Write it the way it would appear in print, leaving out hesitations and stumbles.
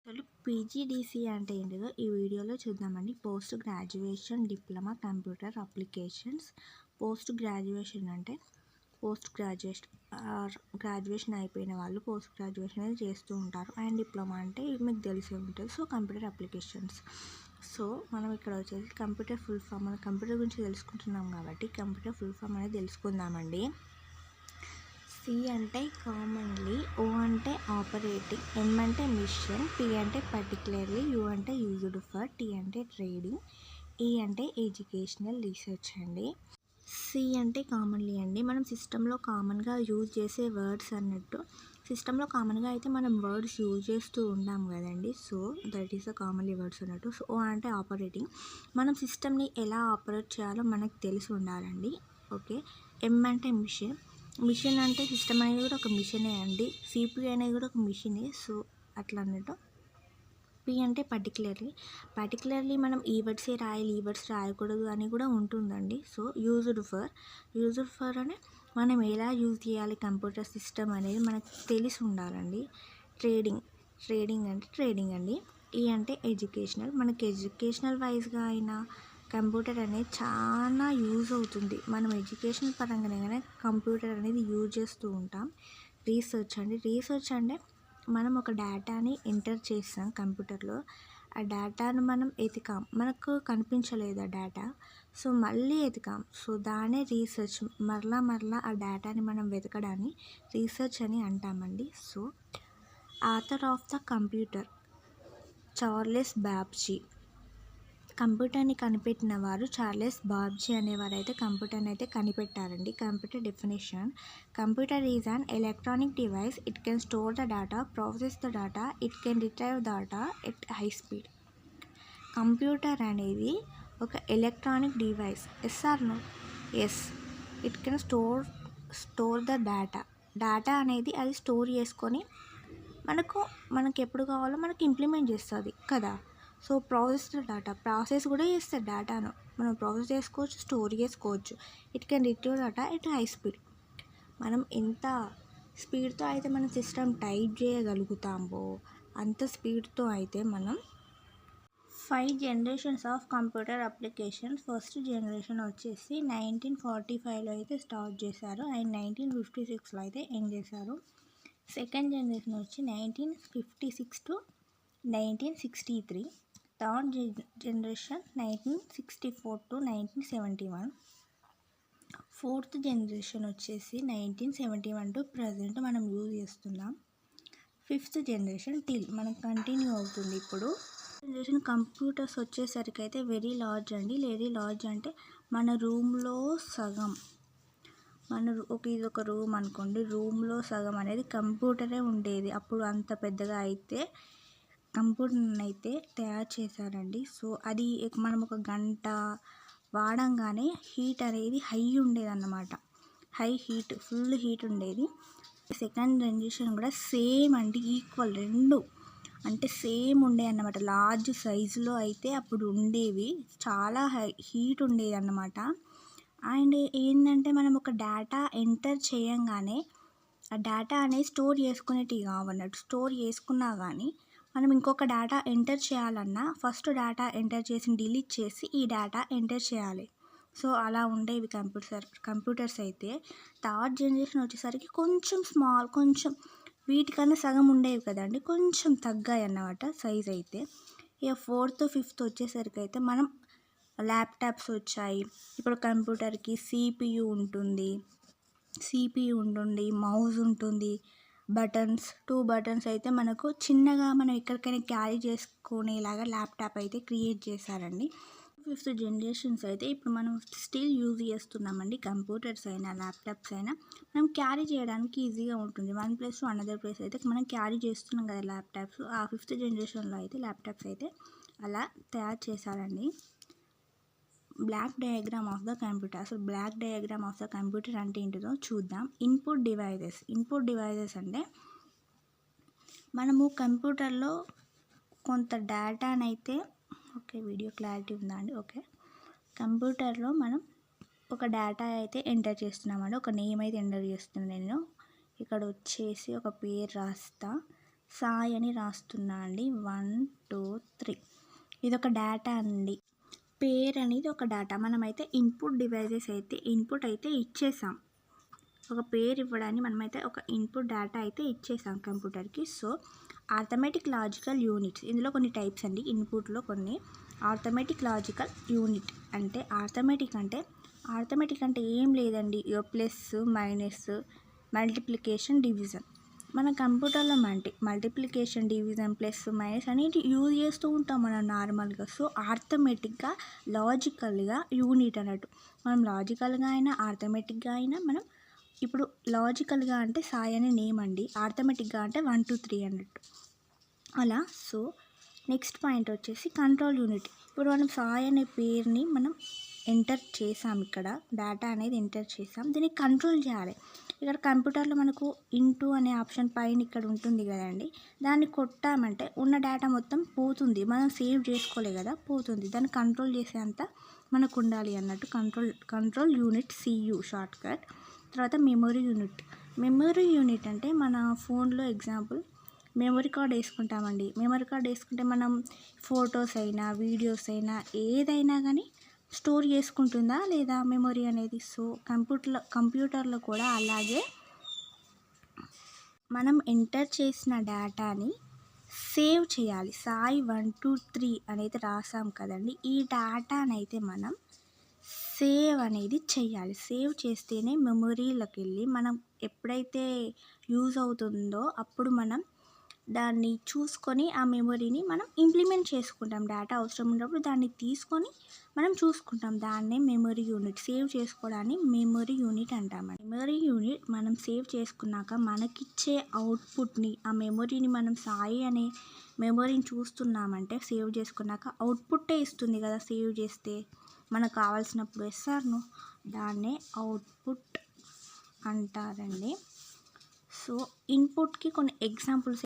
అసలు పీజీడీసీ అంటే ఏంటిదో ఈ వీడియోలో చూద్దామండి. Post graduation diploma computer applications. Post graduation అంటే గ్రాడ్యుయేషన్ అయిపోయిన వాళ్ళు పోస్ట్ గ్రాడ్యుయేషన్ అనేది చేస్తూ ఉంటారు. అండ్ డిప్లొమా అంటే మీకు తెలిసే ఉంటుంది. So computer applications. సో మనం ఇక్కడ వచ్చేసి కంప్యూటర్ ఫుల్ ఫామ్, మనం కంప్యూటర్ గురించి తెలుసుకుంటున్నాం కాబట్టి కంప్యూటర్ ఫుల్ ఫామ్ అనేది తెలుసుకుందామండి. సి అంటే కామన్లీ, ఓ అంటే ఆపరేటింగ్, ఎం అంటే మిషన్, పి అంటే పర్టికులర్లీ, యు అంటే యూజ్డ్ ఫర్, టి అంటే ట్రేడింగ్, ఈ అంటే ఎడ్యుకేషనల్ రీసెర్చ్ అండి. సి అంటే కామన్లీ అండి. మనం సిస్టంలో కామన్గా యూజ్ చేసే వర్డ్స్ అన్నట్టు. సిస్టంలో కామన్గా అయితే మనం వర్డ్స్ యూజ్ చేస్తూ ఉంటాం కదండి. So that is the commonly words అన్నట్టు. సో ఓ అంటే ఆపరేటింగ్, మనం సిస్టమ్ని ఎలా ఆపరేట్ చేయాలో మనకు తెలిసి ఉండాలండి. ఓకే. ఎం అంటే మిషన్, మిషన్ అంటే సిస్టమ్ అనేది కూడా ఒక మిషనే అండి. సిపియు అనేది కూడా ఒక మిషనే. సో అట్లా అన్నట్టు. పి అంటే పర్టికులర్లీ మనం ఈ వర్డ్సే రాయాలి, ఈ వర్డ్స్ రాయకూడదు అని కూడా ఉంటుందండి. సో యూజ్డ్ ఫర్ అని మనం ఎలా యూజ్ చేయాలి కంప్యూటర్ సిస్టమ్ అనేది మనకు తెలిసి ఉండాలండి. ట్రేడింగ్ అంటే ట్రేడింగ్ అండి. ఈ అంటే ఎడ్యుకేషనల్, మనకి ఎడ్యుకేషనల్ వైజ్గా అయినా కంప్యూటర్ అనేది చాలా యూజ్ అవుతుంది. మనం ఎడ్యుకేషన్ పరంగానే కంప్యూటర్ అనేది యూజ్ చేస్తూ ఉంటాం. రీసెర్చ్ అంటే మనం ఒక డేటాని ఎంటర్ చేస్తాం కంప్యూటర్లో. ఆ డేటాను మనం ఎతికాం, మనకు కనిపించలేదు ఆ డేటా, సో మళ్ళీ ఎతికాం, సో దానే రీసెర్చ్. మరలా ఆ డేటాని మనం వెతకడాన్ని రీసెర్చ్ అని అంటామండి. So author of the computer Charles Babbage. కంప్యూటర్ని కనిపెట్టిన వారు చార్లెస్ బాబ్జీ అనేవారు అయితే కంప్యూటర్ని అయితే కనిపెట్టారండి. Computer definition: computer is an electronic device. It can store the data, process the data, it can retrieve data at high speed. Computer అనేది ఒక electronic device. Yes or no? Yes. It can store the data అనేది అది store చేసుకొని మనకు ఎప్పుడు కావాలో మనకి implement చేస్తుంది కదా. సో ప్రాసెస్ కూడా చేస్తుంది డేటాను. మనం ప్రాసెస్ చేసుకోవచ్చు, స్టోర్ చేసుకోవచ్చు. It can retrieve data at high speed. మనం ఎంత స్పీడ్తో అయితే మనం సిస్టమ్ టైప్ చేయగలుగుతామో అంత స్పీడ్తో అయితే మనం 5 generations of computer applications. First generation వచ్చేసి 1945లో అయితే స్టార్ట్ చేశారు అండ్ 1956లో అయితే ఎండ్ చేశారు. సెకండ్ జనరేషన్ వచ్చి 1956 to 1963. Third generation 1964 to 1971. Fourth generation వచ్చేసి 1971 to ప్రజెంట్ మనం యూజ్ చేస్తున్నాం. ఫిఫ్త్ జనరేషన్ టిల్ మనకు కంటిన్యూ అవుతుంది. ఇప్పుడు జనరేషన్ కంప్యూటర్స్ వచ్చేసరికి అయితే వెరీ లార్జ్ అండి. వెరీ లార్జ్ అంటే మన రూమ్లో సగం, ఇది ఒక రూమ్ అనుకోండి, రూమ్లో సగం అనేది కంప్యూటరే ఉండేది. అప్పుడు అంత పెద్దగా అయితే కంప్యూటర్ని అయితే తయారు చేశారండి. సో అది మనం ఒక గంట వాడంగానే హీట్ అనేది హై ఉండేదన్నమాట. ఫుల్ హీట్ ఉండేది. సెకండ్ జనరేషన్ కూడా సేమ్ అండి, ఈక్వల్, రెండు అంటే సేమ్ ఉండే అన్నమాట. లార్జ్ సైజులో అయితే అప్పుడు ఉండేవి, చాలా హీట్ ఉండేది అన్నమాట. అండ్ ఏంటంటే మనం ఒక డేటా ఎంటర్ చేయంగానే ఆ డేటా అనేది స్టోర్ చేసుకునేటివి కావన్నట్టు. స్టోర్ చేసుకున్నా కానీ మనం ఇంకొక డేటా ఎంటర్ చేయాలన్నా ఫస్ట్ డేటా ఎంటర్ చేసి డిలీట్ చేసి ఈ డేటా ఎంటర్ చేయాలి. సో అలా ఉండేవి కంప్యూటర్స్ అయితే. థర్డ్ జనరేషన్ వచ్చేసరికి కొంచెం స్మాల్, కొంచెం వీటికన్నా సగం ఉండేవి కదండి, కొంచెం తగ్గాయి అన్నమాట సైజ్ అయితే. ఇక ఫోర్త్ ఫిఫ్త్ వచ్చేసరికి అయితే మనం ల్యాప్టాప్స్ వచ్చాయి. ఇప్పుడు కంప్యూటర్కి సిపియు ఉంటుంది, మౌస్ ఉంటుంది, టూ బటన్స్ అయితే మనకు చిన్నగా మనం ఎక్కడికైనా క్యారీ చేసుకునేలాగా ల్యాప్టాప్ అయితే క్రియేట్ చేశారండి. ఫిఫ్త్ జనరేషన్స్ అయితే ఇప్పుడు మనం స్టిల్ యూజ్ చేస్తున్నామండి. కంప్యూటర్స్ అయినా ల్యాప్టాప్స్ అయినా మనం క్యారీ చేయడానికి ఈజీగా ఉంటుంది. One place to another place అయితే మనం క్యారీ చేస్తున్నాం కదా ల్యాప్టాప్స్. ఆ ఫిఫ్త్ జనరేషన్లో అయితే ల్యాప్టాప్స్ అయితే అలా తయారు చేశారండి. Block diagram of the computer. అసలు block diagram of the computer అంటే ఏంటిదో చూద్దాం. ఇన్పుట్ డివైజెస్ అంటే మనము కంప్యూటర్లో కొంత డేటానైతే, ఓకే వీడియో క్లారిటీ ఉందా అండి? ఓకే. కంప్యూటర్లో మనం ఒక డేటా అయితే ఎంటర్ చేస్తున్నామండి. ఒక నేమ్ అయితే ఎంటర్ చేస్తున్నాను నేను. ఇక్కడ వచ్చేసి ఒక పేరు రాస్తా, సాయి అని రాస్తున్నా అండి. 1, 2, 3 ఇదొక డేటా అండి. పేరు అనేది ఒక డేటా. మనమైతే ఇన్పుట్ డివైజెస్ అయితే ఇన్పుట్ అయితే ఇచ్చేసాం. ఒక పేరు ఇవ్వడాన్ని మనమైతే ఒక ఇన్పుట్ డేటా అయితే ఇచ్చేసాం కంప్యూటర్కి. సో ఆర్థమెటిక్ లాజికల్ యూనిట్స్ ఇందులో కొన్ని టైప్స్ అండి. ఇన్పుట్లో కొన్ని ఆర్థమెటిక్ లాజికల్ యూనిట్ అంటే ఆర్థమెటిక్ అంటే ఏం లేదండి. ప్లస్ మైనస్ మల్టిప్లికేషన్ డివిజన్ మన కంప్యూటర్లో మల్టిప్లికేషన్ డివిజన్ ప్లస్ మైనస్ అనేది యూజ్ చేస్తూ ఉంటాం మనం నార్మల్గా. సో ఆర్థమెటిక్గా లాజికల్గా యూనిట్ అన్నట్టు. మనం లాజికల్గా అయినా ఆర్థమెటిక్గా అయినా మనం ఇప్పుడు లాజికల్గా అంటే సాయి అనే నేమ్ అండి. ఆర్థమెటిక్గా అంటే 1, 2, 3 అన్నట్టు అలా. సో నెక్స్ట్ పాయింట్ వచ్చేసి కంట్రోల్ యూనిట్. ఇప్పుడు మనం సాయి అనే పేరుని మనం ఎంటర్ చేసాం. ఇక్కడ డేటా అనేది ఎంటర్ చేసాం. దీన్ని కంట్రోల్ చేయాలి. ఇక్కడ కంప్యూటర్లో మనకు ఇంటూ అనే ఆప్షన్ పైన ఇక్కడ ఉంటుంది కదండి. దాన్ని కొట్టామంటే ఉన్న డేటా మొత్తం పోతుంది. మనం సేవ్ చేసుకోలే కదా, పోతుంది. దాన్ని కంట్రోల్ చేసేంత మనకు ఉండాలి అన్నట్టు. Control unit CU short cut. తర్వాత మెమరీ యూనిట్ అంటే మన ఫోన్లో ఎగ్జాంపుల్ మెమరీ కార్డ్ వేసుకుంటామండి. మెమరీ కార్డ్ వేసుకుంటే మనం ఫొటోస్ అయినా వీడియోస్ అయినా ఏదైనా కానీ స్టోర్ చేసుకుంటుందా లేదా మెమరీ అనేది. సో కంప్యూటర్లో కూడా అలాగే మనం ఎంటర్ చేసిన డేటాని సేవ్ చేయాలి. సాయి 1, 2, 3 అనేది రాసాం కదండి. ఈ డేటానైతే మనం సేవ్ అనేది చేయాలి. సేవ్ చేస్తేనే మెమరీలోకి వెళ్ళి మనం ఎప్పుడైతే యూజ్ అవుతుందో అప్పుడు మనం దాన్ని చూసుకొని ఆ మెమరీని మనం ఇంప్లిమెంట్ చేసుకుంటాం. డేటా అవసరం ఉన్నప్పుడు దాన్ని తీసుకొని మనం చూసుకుంటాం. దాన్నే మెమరీ యూనిట్. సేవ్ చేసుకోవడాన్ని మెమరీ యూనిట్ అంటామండి. మెమరీ యూనిట్ మనం సేవ్ చేసుకున్నాక మనకిచ్చే అవుట్పుట్ని, ఆ మెమరీని మనం సాయి అనే మెమరీని చూస్తున్నామంటే సేవ్ చేసుకున్నాక అవుట్పుట్టే ఇస్తుంది కదా సేవ్ చేస్తే మనకు కావాల్సినప్పుడు. ఎస్ఆర్ను దాన్నే అవుట్పుట్ అంటారండి. సో ఇన్పుట్కి కొన్ని ఎగ్జాంపుల్స్